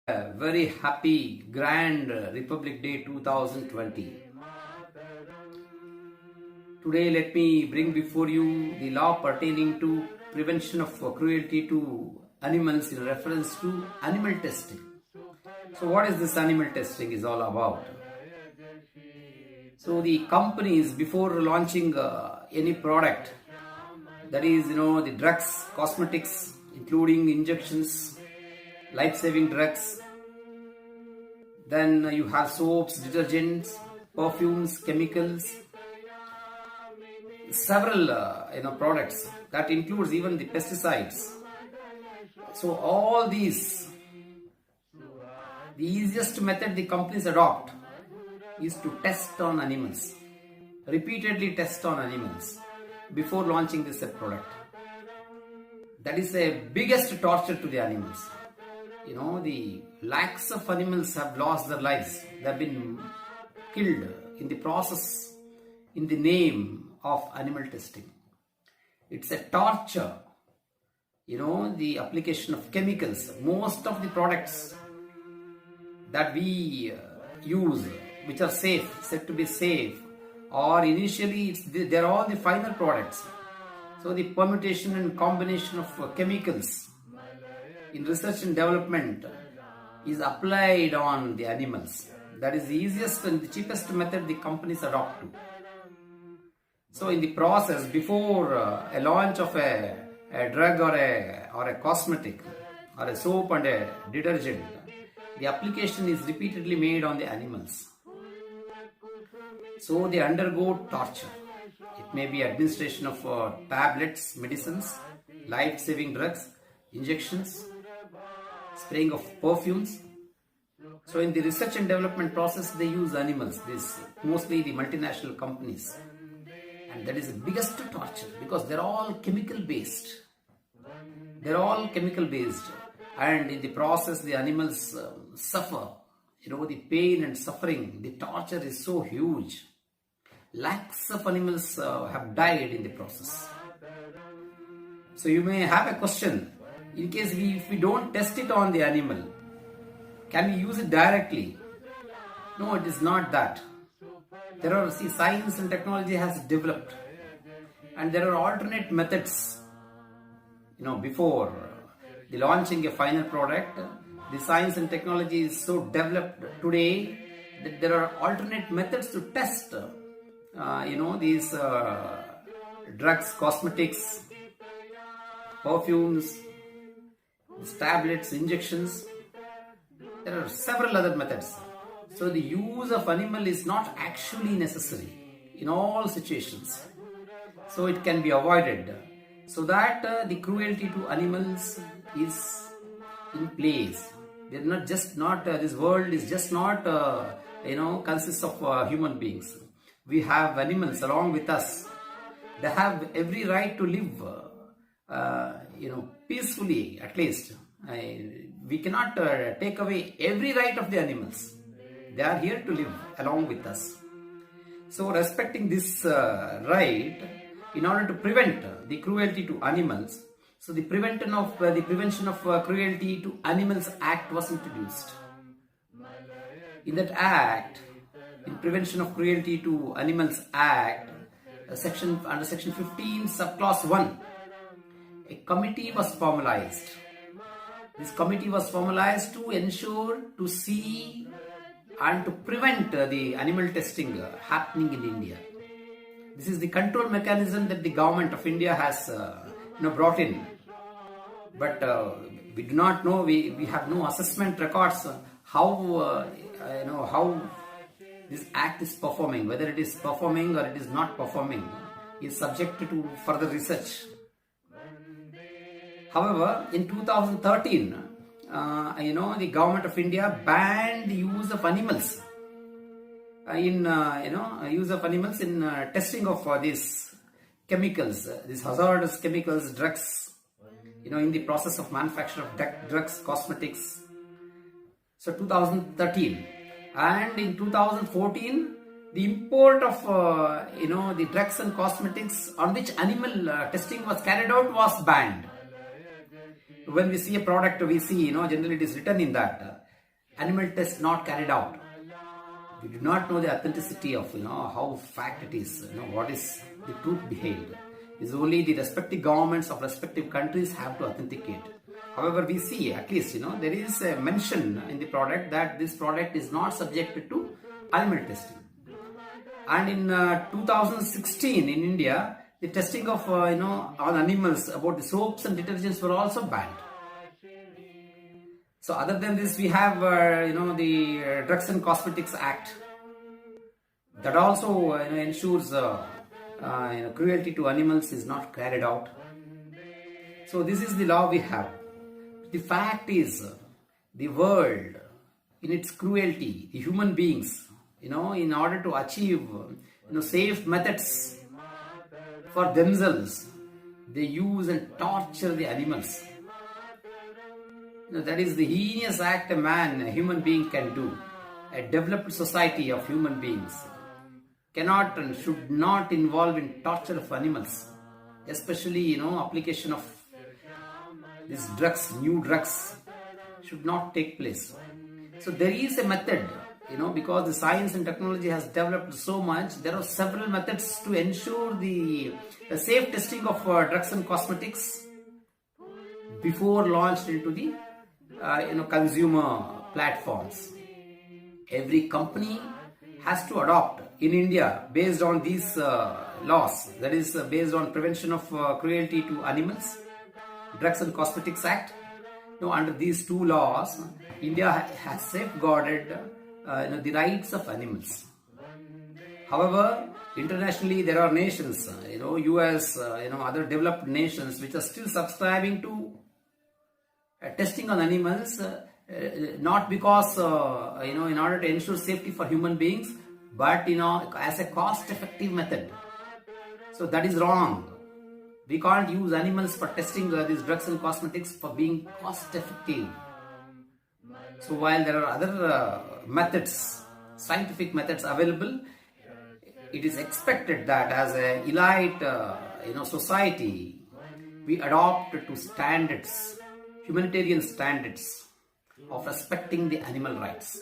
A very happy, grand Republic Day 2020. Today, let me bring before you the law pertaining to prevention of cruelty to animals in reference to animal testing. So, what is this animal testing is all about? So, the companies before launching any product, that is, the drugs, cosmetics, including injections, life-saving drugs. Then you have soaps, detergents, perfumes, chemicals, several products that includes even the pesticides. So all these, the easiest method the companies adopt is to test on animals, repeatedly test on animals before launching this product. That is the biggest torture to the animals. The lakhs of animals have lost their lives. They have been killed in the process, in the name of animal testing. It's a torture. The application of chemicals. Most of the products that we use, which are safe, said to be safe, or initially they're all the final products. So the permutation and combination of chemicals in research and development is applied on the animals. That is the easiest and the cheapest method the companies adopt to. So in the process, before a launch of a drug or a cosmetic or a soap and a detergent, the application is repeatedly made on the animals. So they undergo torture. It may be administration of tablets, medicines, life-saving drugs, injections, spraying of perfumes. So in the research and development process, they use animals, mostly the multinational companies. And that is the biggest torture because they're all chemical based. And in the process, the animals suffer. The pain and suffering, the torture is so huge. Lakhs of animals have died in the process. So you may have a question. In case if we don't test it on the animal, can we use it directly? No, it is not that. Science and technology has developed, and there are alternate methods. Before the launching a final product, the science and technology is so developed today that there are alternate methods to test. These drugs, cosmetics, perfumes, tablets, injections. There are several other methods. So the use of animal is not actually necessary in all situations. So it can be avoided so that the cruelty to animals is in place. They're not this world is just not consists of human beings. We have animals along with us. They have every right to live peacefully, at least. We cannot take away every right of the animals. They are here to live along with us. So respecting this right, in order to prevent the cruelty to animals, so the Prevention of Cruelty to Animals Act was introduced. In that act, in Prevention of Cruelty to Animals Act, under section 15, subclause 1, a committee was formalized. This committee was formalized to ensure, to see and to prevent the animal testing happening in India. This is the control mechanism that the government of India has brought in. But we do not know, we have no assessment records how this act is performing. Whether it is performing or it is not performing is subject to further research. However, in 2013, the government of India banned the use of animals in testing of these chemicals, these hazardous chemicals, drugs, in the process of manufacture of drugs, cosmetics. So 2013, and in 2014, the import of the drugs and cosmetics on which animal testing was carried out was banned. When we see a product, we see, generally it is written in that animal tests not carried out. We do not know the authenticity of how fact it is, what is the truth behind. Is only the respective governments of respective countries have to authenticate. However, we see at least there is a mention in the product that this product is not subjected to animal testing. And in 2016 in India, the testing of on animals about the soaps and detergents were also banned. So other than this, we have the Drugs and Cosmetics Act that also ensures cruelty to animals is not carried out. So this is the law we have. The fact is, the world in its cruelty, the human beings, in order to achieve safe methods for themselves, they use and torture the animals. That is the heinous act a human being can do. A developed society of human beings cannot and should not involve in torture of animals, especially application of these drugs, new drugs should not take place. So there is a method, because the science and technology has developed so much, there are several methods to ensure the safe testing of drugs and cosmetics before launched into the consumer platforms. Every company has to adopt in India based on these laws, that is based on Prevention of Cruelty to Animals, Drugs and Cosmetics Act. Under these two laws, India has safeguarded the rights of animals. However, internationally there are nations, US, other developed nations which are still subscribing to testing on animals, not because in order to ensure safety for human beings, but as a cost-effective method. So that is wrong. We can't use animals for testing these drugs and cosmetics for being cost-effective. So while there are other methods, scientific methods available, it is expected that as a elite society, we adopt to standards, humanitarian standards of respecting the animal rights.